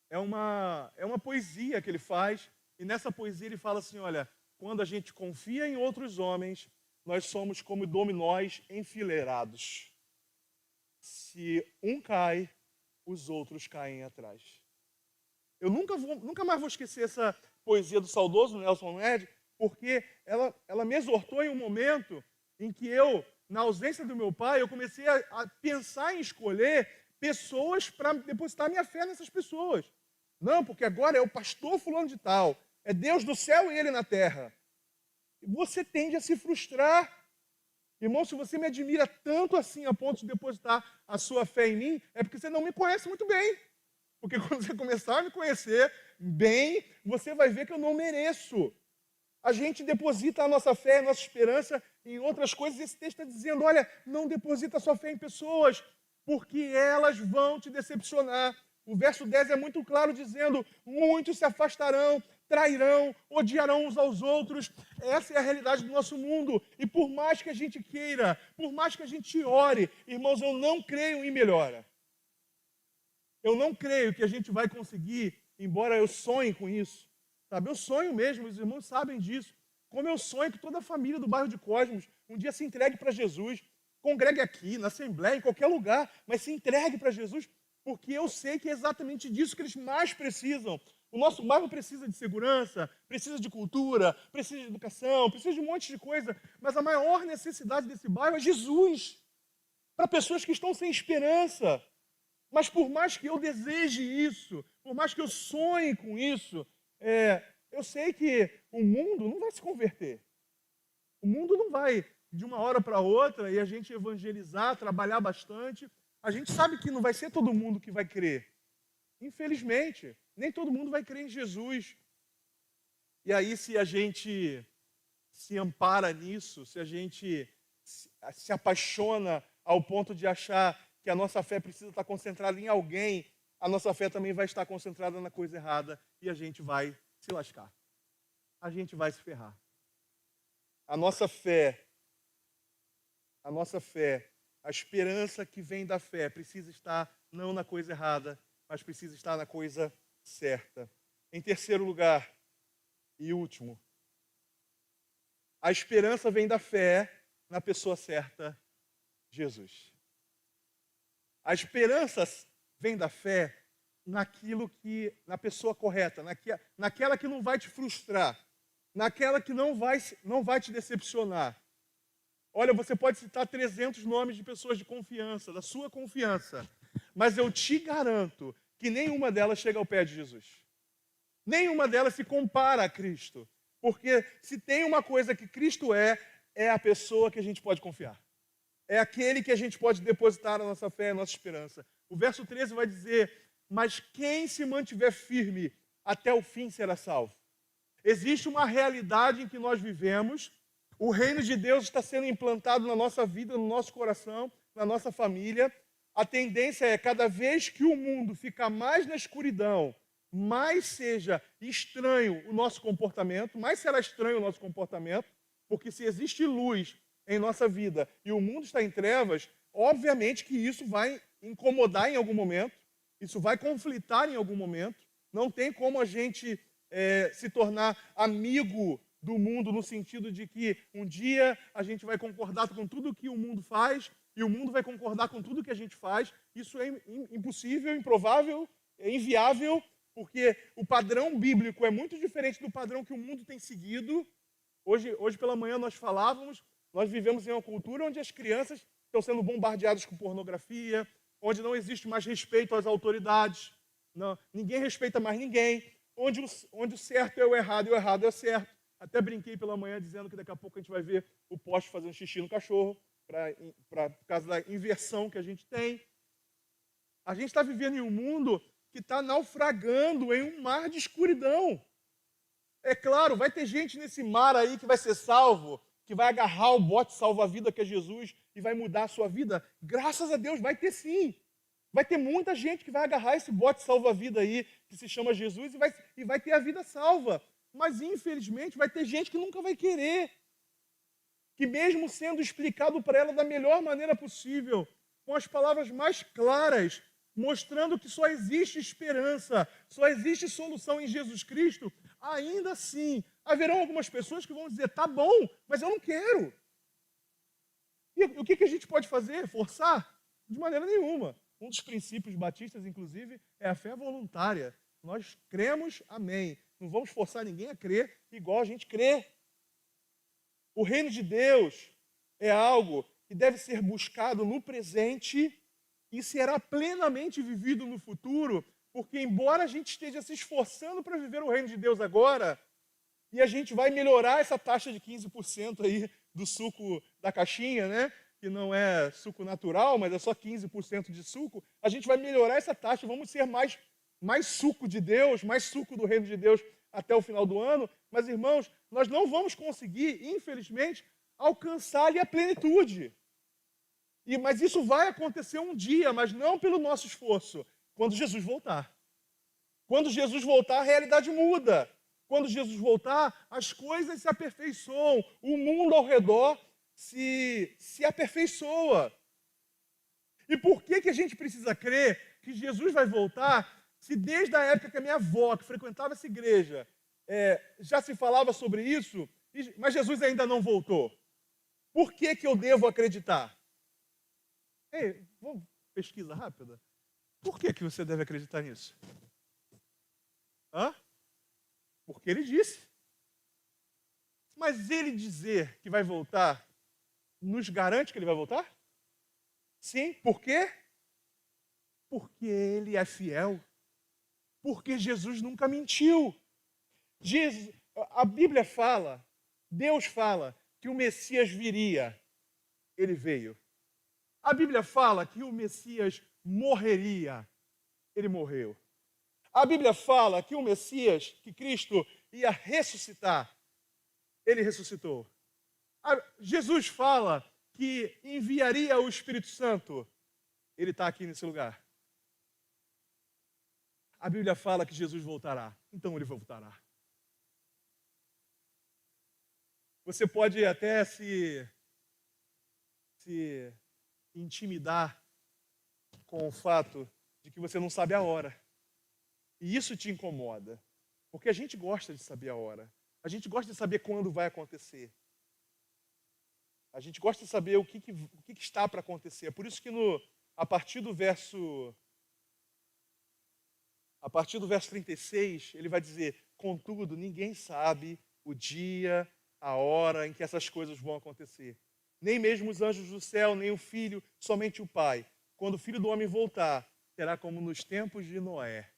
é uma poesia que ele faz. E nessa poesia ele fala assim, olha, quando a gente confia em outros homens, nós somos como dominós enfileirados. Se um cai, os outros caem atrás. Eu nunca mais vou esquecer essa poesia do saudoso Nelson Ned, porque ela me exortou em um momento em que eu, na ausência do meu pai, eu comecei a pensar em escolher pessoas para depositar minha fé nessas pessoas. Não, porque agora é o pastor fulano de tal, é Deus do céu e ele na terra. Você tende a se frustrar. Irmão, se você me admira tanto assim a ponto de depositar a sua fé em mim, é porque você não me conhece muito bem. Porque quando você começar a me conhecer bem, você vai ver que eu não mereço. A gente deposita a nossa fé, a nossa esperança em outras coisas. Esse texto está dizendo, olha, não deposita a sua fé em pessoas, porque elas vão te decepcionar. O verso 10 é muito claro, dizendo, muitos se afastarão, trairão, odiarão uns aos outros. Essa é a realidade do nosso mundo. E por mais que a gente queira, por mais que a gente ore, irmãos, eu não creio em melhora. Eu não creio que a gente vai conseguir, embora eu sonhe com isso. Sabe, eu sonho mesmo, os irmãos sabem disso. Como eu sonho que toda a família do bairro de Cosmos um dia se entregue para Jesus, congregue aqui, na Assembleia, em qualquer lugar, mas se entregue para Jesus, porque eu sei que é exatamente disso que eles mais precisam. O nosso bairro precisa de segurança, precisa de cultura, precisa de educação, precisa de um monte de coisa, mas a maior necessidade desse bairro é Jesus, para pessoas que estão sem esperança. Mas por mais que eu deseje isso, por mais que eu sonhe com isso, eu sei que o mundo não vai se converter. O mundo não vai, de uma hora para outra, e a gente evangelizar, trabalhar bastante. A gente sabe que não vai ser todo mundo que vai crer. Infelizmente, nem todo mundo vai crer em Jesus. E aí, se a gente se ampara nisso, se a gente se apaixona ao ponto de achar que a nossa fé precisa estar concentrada em alguém, a nossa fé também vai estar concentrada na coisa errada e a gente vai se lascar. A gente vai se ferrar. A nossa fé, a esperança que vem da fé precisa estar não na coisa errada, mas precisa estar na coisa certa. Em terceiro lugar e último, a esperança vem da fé na pessoa certa, Jesus. A esperança vem da fé na pessoa correta, naquela que não vai te frustrar, naquela que não vai te decepcionar. Olha, você pode citar 300 nomes de pessoas de confiança, da sua confiança, mas eu te garanto que nenhuma delas chega ao pé de Jesus. Nenhuma delas se compara a Cristo. Porque se tem uma coisa que Cristo é a pessoa que a gente pode confiar. É aquele que a gente pode depositar a nossa fé, a nossa esperança. O verso 13 vai dizer, mas quem se mantiver firme até o fim será salvo. Existe uma realidade em que nós vivemos, o reino de Deus está sendo implantado na nossa vida, no nosso coração, na nossa família. A tendência é, cada vez que o mundo fica mais na escuridão, mais seja estranho o nosso comportamento, mais será estranho o nosso comportamento, porque se existe luz em nossa vida e o mundo está em trevas, obviamente que isso vai incomodar em algum momento, isso vai conflitar em algum momento. Não tem como a gente se tornar amigo do mundo no sentido de que um dia a gente vai concordar com tudo que o mundo faz e o mundo vai concordar com tudo que a gente faz. Isso é impossível, improvável, é inviável, porque o padrão bíblico é muito diferente do padrão que o mundo tem seguido. Hoje pela manhã nós vivemos em uma cultura onde as crianças estão sendo bombardeadas com pornografia, onde não existe mais respeito às autoridades, ninguém respeita mais ninguém, onde o certo é o errado e o errado é o certo. Até brinquei pela manhã dizendo que daqui a pouco a gente vai ver o poste fazendo xixi no cachorro, por causa da inversão que a gente tem. A gente está vivendo em um mundo que está naufragando em um mar de escuridão. É claro, vai ter gente nesse mar aí que vai ser salvo, que vai agarrar o bote salva-vida que é Jesus e vai mudar a sua vida. Graças a Deus, vai ter sim. Vai ter muita gente que vai agarrar esse bote salva-vida aí, que se chama Jesus, e vai ter a vida salva. Mas, infelizmente, vai ter gente que nunca vai querer. Que mesmo sendo explicado para ela da melhor maneira possível, com as palavras mais claras, mostrando que só existe esperança, só existe solução em Jesus Cristo, ainda assim, haverão algumas pessoas que vão dizer, tá bom, mas eu não quero. E o que a gente pode fazer? Forçar? De maneira nenhuma. Um dos princípios batistas, inclusive, é a fé voluntária. Nós cremos, amém. Não vamos forçar ninguém a crer igual a gente crê. O reino de Deus é algo que deve ser buscado no presente e será plenamente vivido no futuro, porque embora a gente esteja se esforçando para viver o reino de Deus agora, e a gente vai melhorar essa taxa de 15% aí do suco da caixinha, né? Que não é suco natural, mas é só 15% de suco, a gente vai melhorar essa taxa, vamos ser mais suco de Deus, mais suco do reino de Deus até o final do ano. Mas, irmãos, nós não vamos conseguir, infelizmente, alcançar ali a plenitude. Mas isso vai acontecer um dia, mas não pelo nosso esforço, quando Jesus voltar. Quando Jesus voltar, a realidade muda. Quando Jesus voltar, as coisas se aperfeiçoam, o mundo ao redor se aperfeiçoa. E por que a gente precisa crer que Jesus vai voltar, se desde a época que a minha avó, que frequentava essa igreja, já se falava sobre isso, mas Jesus ainda não voltou? Por que eu devo acreditar? Ei, vamos pesquisa rápida? Por que você deve acreditar nisso? Hã? Porque ele disse. Mas ele dizer que vai voltar, nos garante que ele vai voltar? Sim, por quê? Porque ele é fiel. Porque Jesus nunca mentiu. A Bíblia fala, Deus fala que o Messias viria. Ele veio. A Bíblia fala que o Messias morreria. Ele morreu. A Bíblia fala que o Messias, que Cristo ia ressuscitar. Ele ressuscitou. Jesus fala que enviaria o Espírito Santo. Ele está aqui nesse lugar. A Bíblia fala que Jesus voltará. Então ele voltará. Você pode até se intimidar com o fato de que você não sabe a hora. E isso te incomoda. Porque a gente gosta de saber a hora. A gente gosta de saber quando vai acontecer. A gente gosta de saber o que está para acontecer. É por isso que a partir do verso 36, ele vai dizer: contudo, ninguém sabe o dia, a hora em que essas coisas vão acontecer. Nem mesmo os anjos do céu, nem o Filho, somente o Pai. Quando o Filho do Homem voltar, será como nos tempos de Noé.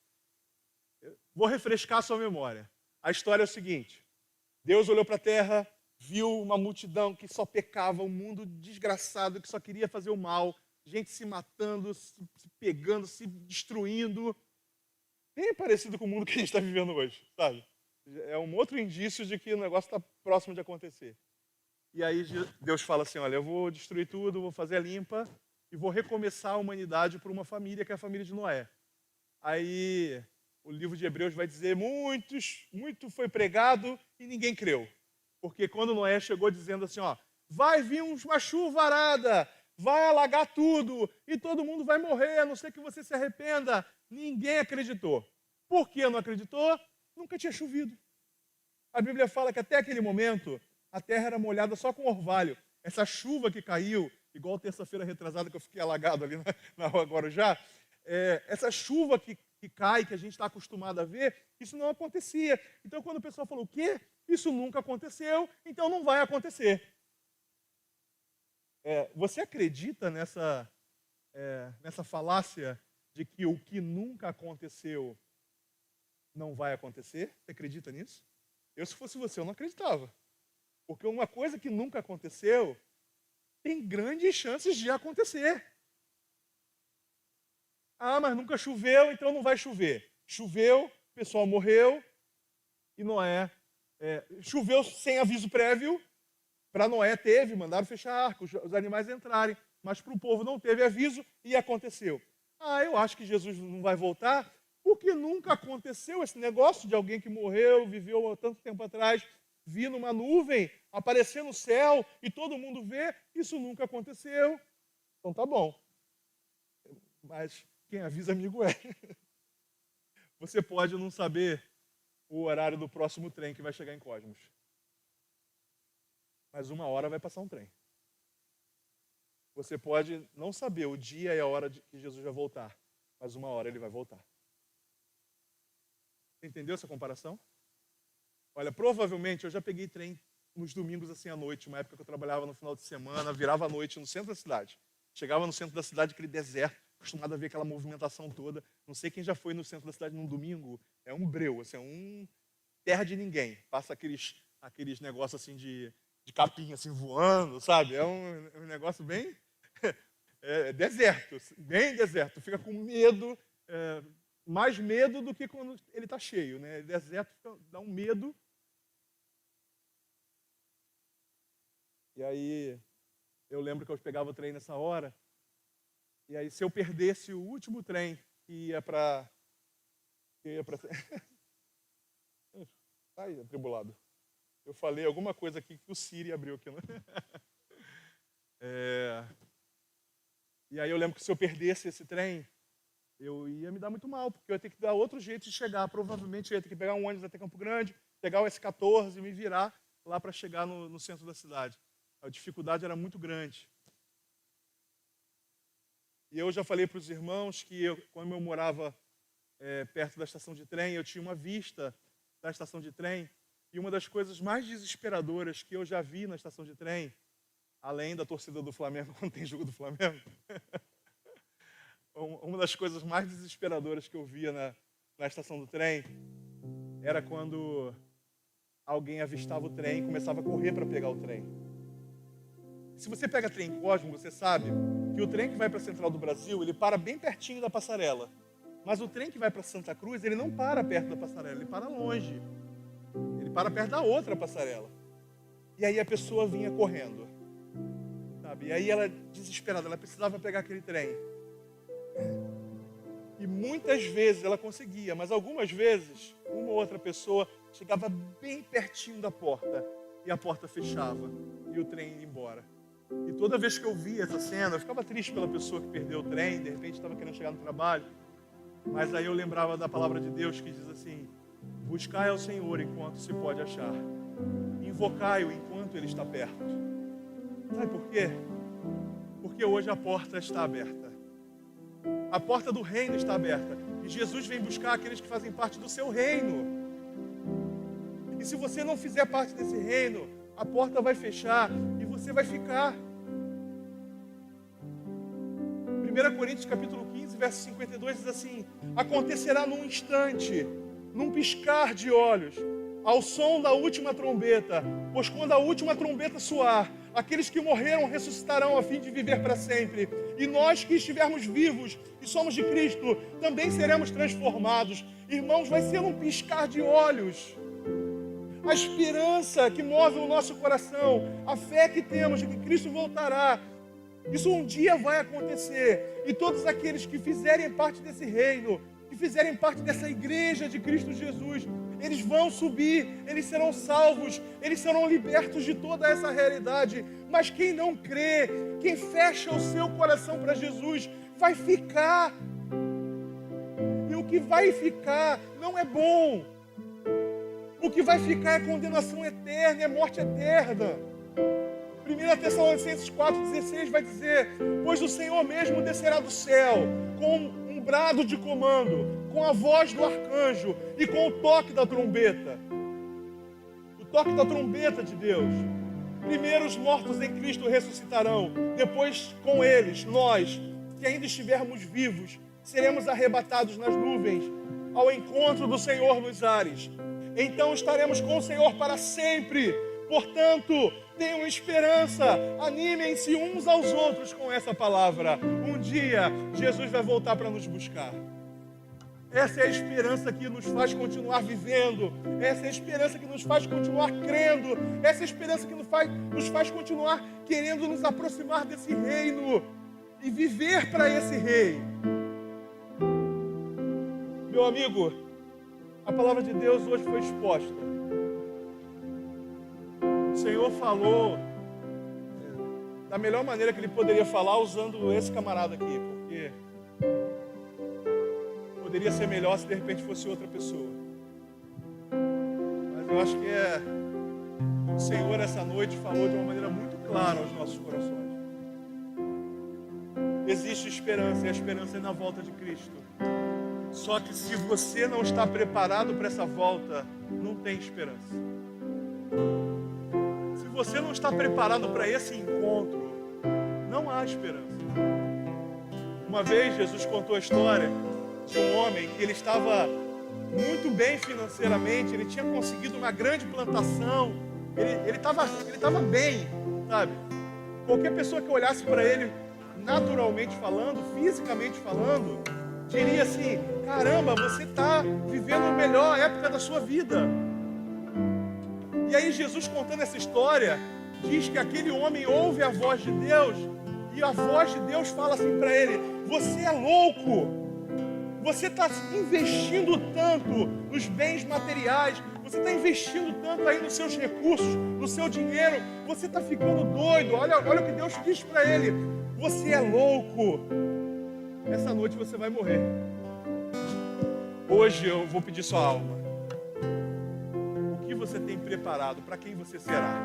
Vou refrescar a sua memória. A história é o seguinte: Deus olhou para a terra, viu uma multidão que só pecava, um mundo desgraçado que só queria fazer o mal, gente se matando, se pegando, se destruindo. Bem parecido com o mundo que a gente está vivendo hoje, sabe? É um outro indício de que o negócio está próximo de acontecer. E aí Deus fala assim: olha, eu vou destruir tudo, vou fazer a limpa e vou recomeçar a humanidade por uma família, que é a família de Noé. Aí o livro de Hebreus vai dizer: muito foi pregado e ninguém creu. Porque quando Noé chegou dizendo assim, ó, vai vir uma chuvarada, vai alagar tudo e todo mundo vai morrer, a não ser que você se arrependa, ninguém acreditou. Por que não acreditou? Nunca tinha chovido. A Bíblia fala que até aquele momento a terra era molhada só com orvalho. Essa chuva que caiu, igual terça-feira retrasada que eu fiquei alagado ali na rua Guarujá, essa chuva que cai, que a gente está acostumado a ver, isso não acontecia. Então, quando o pessoal falou: o quê? Isso nunca aconteceu, então não vai acontecer. Você acredita nessa falácia de que o que nunca aconteceu não vai acontecer? Você acredita nisso? Eu, se fosse você, eu não acreditava. Porque uma coisa que nunca aconteceu tem grandes chances de acontecer. Ah, mas nunca choveu, então não vai chover. Choveu, o pessoal morreu e Noé choveu sem aviso prévio. Para Noé teve, mandaram fechar a arca, os animais entrarem, mas para o povo não teve aviso e aconteceu. Ah, eu acho que Jesus não vai voltar, porque nunca aconteceu esse negócio de alguém que morreu, viveu há tanto tempo atrás, vir numa nuvem, aparecer no céu e todo mundo vê, isso nunca aconteceu. Então tá bom. Mas quem avisa amigo é. Você pode não saber o horário do próximo trem que vai chegar em Cosmos. Mas uma hora vai passar um trem. Você pode não saber o dia e a hora que Jesus vai voltar, mas uma hora ele vai voltar. Entendeu essa comparação? Olha, provavelmente eu já peguei trem nos domingos assim à noite, uma época que eu trabalhava no final de semana, virava à noite no centro da cidade. Chegava no centro da cidade, aquele deserto, acostumado a ver aquela movimentação toda. Não sei quem já foi no centro da cidade num domingo, é um breu, assim, terra de ninguém. Passa aqueles negócios assim de capim assim voando, sabe? É um negócio bem deserto, bem deserto. Fica com medo, mais medo do que quando ele está cheio, né? Deserto dá um medo. E aí eu lembro que eu pegava o trem nessa hora. E aí se eu perdesse o último trem que ia para Ai, atribulado. Eu falei alguma coisa aqui que o Siri abriu aqui. Né? E aí eu lembro que se eu perdesse esse trem, eu ia me dar muito mal, porque eu ia ter que dar outro jeito de chegar. Provavelmente eu ia ter que pegar um ônibus até Campo Grande, pegar o S14 e me virar lá para chegar no centro da cidade. A dificuldade era muito grande. E eu já falei para os irmãos que quando eu morava perto da estação de trem, eu tinha uma vista da estação de trem, e uma das coisas mais desesperadoras que eu já vi na estação de trem, além da torcida do Flamengo, quando tem jogo do Flamengo, uma das coisas mais desesperadoras que eu via na estação do trem era quando alguém avistava o trem e começava a correr para pegar o trem. Se você pega trem Cosmo, você sabe que o trem que vai para a Central do Brasil, ele para bem pertinho da passarela. Mas o trem que vai para Santa Cruz, ele não para perto da passarela, ele para longe. Ele para perto da outra passarela. E aí a pessoa vinha correndo, sabe? E aí ela, desesperada, ela precisava pegar aquele trem. E muitas vezes ela conseguia, mas algumas vezes uma ou outra pessoa chegava bem pertinho da porta e a porta fechava e o trem ia embora. E toda vez que eu via essa cena, eu ficava triste pela pessoa que perdeu o trem, de repente estava querendo chegar no trabalho. Mas aí eu lembrava da palavra de Deus que diz assim: buscai ao Senhor enquanto se pode achar, invocai-o enquanto Ele está perto. Sabe por quê? Porque hoje a porta está aberta. A porta do reino está aberta. E Jesus vem buscar aqueles que fazem parte do seu reino. E se você não fizer parte desse reino, a porta vai fechar e você vai ficar. 1 Coríntios capítulo 15, verso 52 diz assim: acontecerá num instante, num piscar de olhos, ao som da última trombeta, pois quando a última trombeta soar, aqueles que morreram ressuscitarão a fim de viver para sempre. E nós que estivermos vivos e somos de Cristo, também seremos transformados. Irmãos, vai ser um piscar de olhos. A esperança que move o nosso coração, a fé que temos de que Cristo voltará, isso um dia vai acontecer. E todos aqueles que fizerem parte desse reino, que fizerem parte dessa igreja de Cristo Jesus, eles vão subir, eles serão salvos, eles serão libertos de toda essa realidade. Mas quem não crê, quem fecha o seu coração para Jesus, vai ficar. E o que vai ficar não é bom. O que vai ficar é condenação eterna, é morte eterna. 1 Tessalonicenses 4,16 vai dizer: pois o Senhor mesmo descerá do céu com um brado de comando, com a voz do arcanjo e com o toque da trombeta. O toque da trombeta de Deus. Primeiro os mortos em Cristo ressuscitarão, depois com eles, nós, que ainda estivermos vivos, seremos arrebatados nas nuvens, ao encontro do Senhor nos ares. Então estaremos com o Senhor para sempre. Portanto, tenham esperança, animem-se uns aos outros com essa palavra. Um dia, Jesus vai voltar para nos buscar. Essa é a esperança que nos faz continuar vivendo. Essa é a esperança que nos faz continuar crendo. Essa é a esperança que nos faz continuar querendo nos aproximar desse reino e viver para esse rei. Meu amigo, a palavra de Deus hoje foi exposta. O Senhor falou da melhor maneira que Ele poderia falar, usando esse camarada aqui, porque poderia ser melhor se de repente fosse outra pessoa. Mas eu acho que o Senhor essa noite falou de uma maneira muito clara aos nossos corações. Existe esperança, e a esperança é na volta de Cristo. Só que se você não está preparado para essa volta, não tem esperança. Se você não está preparado para esse encontro, não há esperança. Uma vez Jesus contou a história de um homem que ele estava muito bem financeiramente, ele tinha conseguido uma grande plantação, ele estava bem, sabe? Qualquer pessoa que olhasse para ele, naturalmente falando, fisicamente falando, diria assim: caramba, você está vivendo a melhor época da sua vida. E aí Jesus, contando essa história, diz que aquele homem ouve a voz de Deus, e a voz de Deus fala assim para ele: você é louco, você está investindo tanto nos bens materiais, você está investindo tanto aí nos seus recursos, no seu dinheiro, você está ficando doido. Olha o que Deus diz para ele: você é louco, essa noite você vai morrer. Hoje eu vou pedir sua alma. O que você tem preparado? Para quem você será?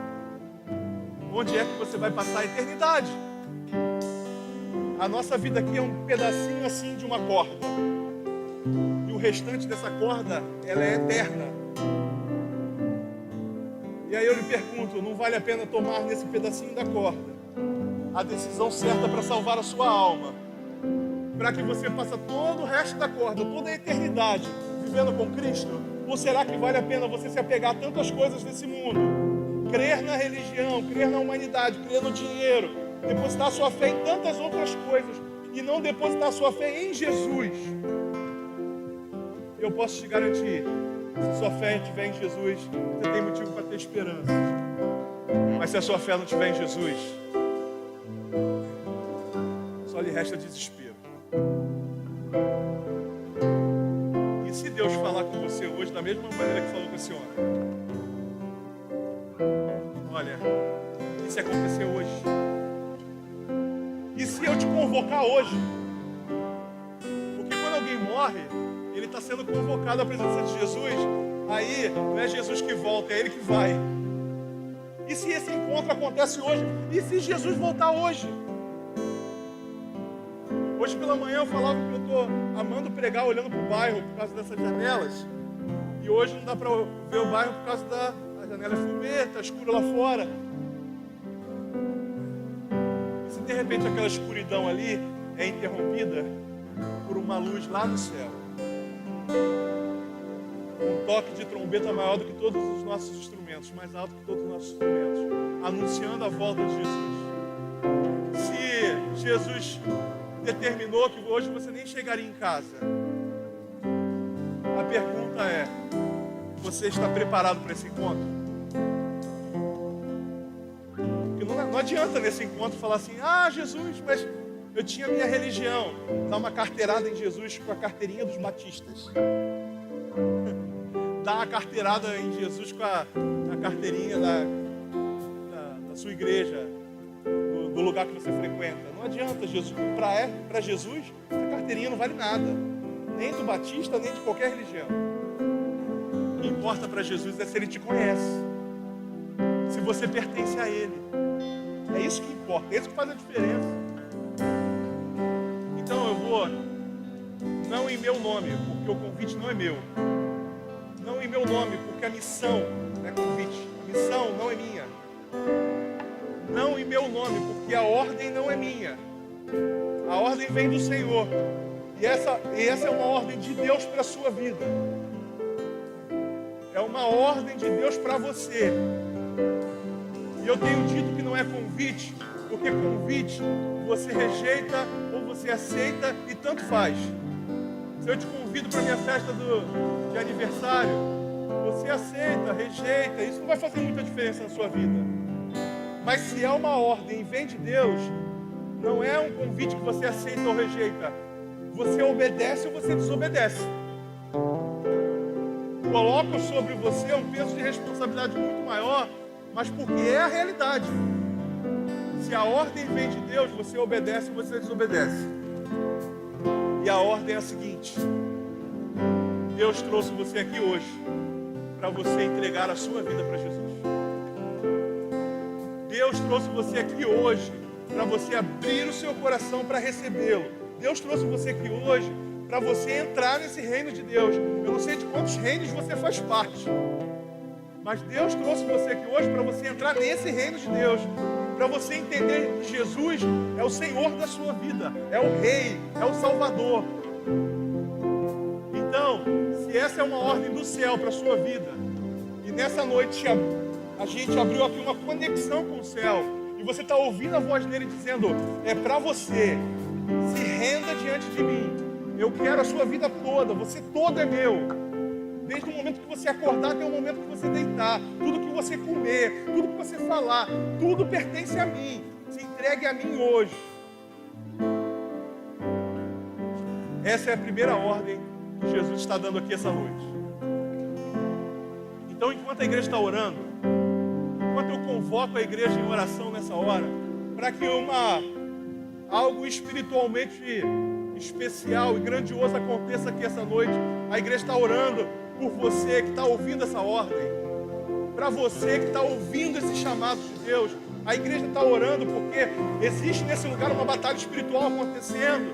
Onde é que você vai passar a eternidade? A nossa vida aqui é um pedacinho assim de uma corda. E o restante dessa corda, ela é eterna. E aí eu lhe pergunto, não vale a pena tomar nesse pedacinho da corda a decisão certa para salvar a sua alma, para que você passe todo o resto da corda, toda a eternidade, vivendo com Cristo? Ou será que vale a pena você se apegar a tantas coisas desse mundo, crer na religião, crer na humanidade, crer no dinheiro, depositar sua fé em tantas outras coisas e não depositar sua fé em Jesus? Eu posso te garantir, se sua fé estiver em Jesus, você tem motivo para ter esperança. Mas se a sua fé não estiver em Jesus, só lhe resta desespero. E se Deus falar com você hoje da mesma maneira que falou com esse homem? Olha, e se acontecer hoje? E se eu te convocar hoje? Porque quando alguém morre, ele está sendo convocado à presença de Jesus. Aí não é Jesus que volta, é Ele que vai. E se esse encontro acontece hoje? E se Jesus voltar hoje? Hoje pela manhã eu falava que eu estou amando pregar olhando para o bairro por causa dessas janelas. E hoje não dá para ver o bairro por causa da janela é fumê, está escuro lá fora. E se de repente aquela escuridão ali é interrompida por uma luz lá no céu? Um toque de trombeta maior do que todos os nossos instrumentos, mais alto que todos os nossos instrumentos, anunciando a volta de Jesus. Se Jesus determinou que hoje você nem chegaria em casa, a pergunta é: você está preparado para esse encontro? Porque não adianta nesse encontro falar assim: ah, Jesus, mas eu tinha minha religião. Dá uma carteirada em Jesus com a carteirinha dos batistas. Dá uma carteirada em Jesus com a carteirinha da sua igreja, do lugar que você frequenta. Não adianta, Jesus. Para Jesus, essa carteirinha não vale nada. Nem do batista, nem de qualquer religião. O que importa para Jesus é se Ele te conhece. Se você pertence a Ele. É isso que importa, é isso que faz a diferença. Então eu vou, não em meu nome, porque o convite não é meu. Não em meu nome, porque a missão não é convite. A missão não é minha. Não em meu nome, porque a ordem não é minha. A ordem vem do Senhor. E essa é uma ordem de Deus para a sua vida. É uma ordem de Deus para você. E eu tenho dito que não é convite, porque convite você rejeita ou você aceita e tanto faz. Se eu te convido para a minha festa de aniversário, você aceita, rejeita, isso não vai fazer muita diferença na sua vida. Mas se é uma ordem e vem de Deus, não é um convite que você aceita ou rejeita. Você obedece ou você desobedece. Coloca sobre você um peso de responsabilidade muito maior, mas porque é a realidade. Se a ordem vem de Deus, você obedece ou você desobedece. E a ordem é a seguinte: Deus trouxe você aqui hoje para você entregar a sua vida para Jesus. Deus trouxe você aqui hoje para você abrir o seu coração para recebê-lo. Deus trouxe você aqui hoje para você entrar nesse reino de Deus. Eu não sei de quantos reinos você faz parte, mas Deus trouxe você aqui hoje para você entrar nesse reino de Deus, para você entender que Jesus é o Senhor da sua vida, é o Rei, é o Salvador. Então, se essa é uma ordem do céu para a sua vida, e nessa noite a gente abriu aqui uma conexão com o céu, e você está ouvindo a voz dele dizendo: é para você, se renda diante de mim, eu quero a sua vida toda, você todo é meu. Desde o momento que você acordar até o momento que você deitar, tudo que você comer, tudo que você falar, tudo pertence a mim. Se entregue a mim hoje. Essa é a primeira ordem que Jesus está dando aqui essa noite. Então, enquanto a igreja está orando, enquanto eu convoco a igreja em oração nessa hora, para que algo espiritualmente especial e grandioso aconteça aqui essa noite, a igreja está orando por você que está ouvindo essa ordem, para você que está ouvindo esse chamado de Deus. A igreja está orando porque existe nesse lugar uma batalha espiritual acontecendo.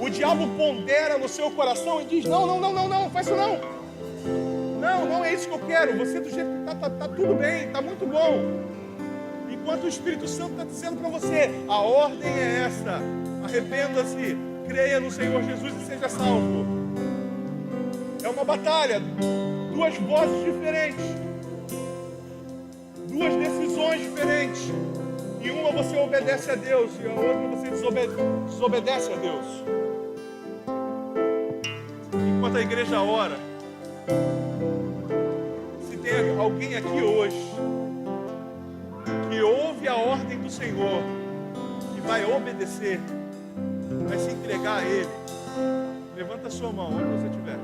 O o diabo pondera no seu coração e diz: não, faz isso não. Não é isso que eu quero. Você do jeito que tá tudo bem, está muito bom. Enquanto o Espírito Santo está dizendo para você: a ordem é essa. Arrependa-se, creia no Senhor Jesus e seja salvo. É uma batalha, duas vozes diferentes, duas decisões diferentes. Em uma você obedece a Deus e a outra você desobedece a Deus. Enquanto a igreja ora, se tem alguém aqui hoje que ouve a ordem do Senhor e vai obedecer, vai se entregar a Ele, levanta a sua mão onde você estiver.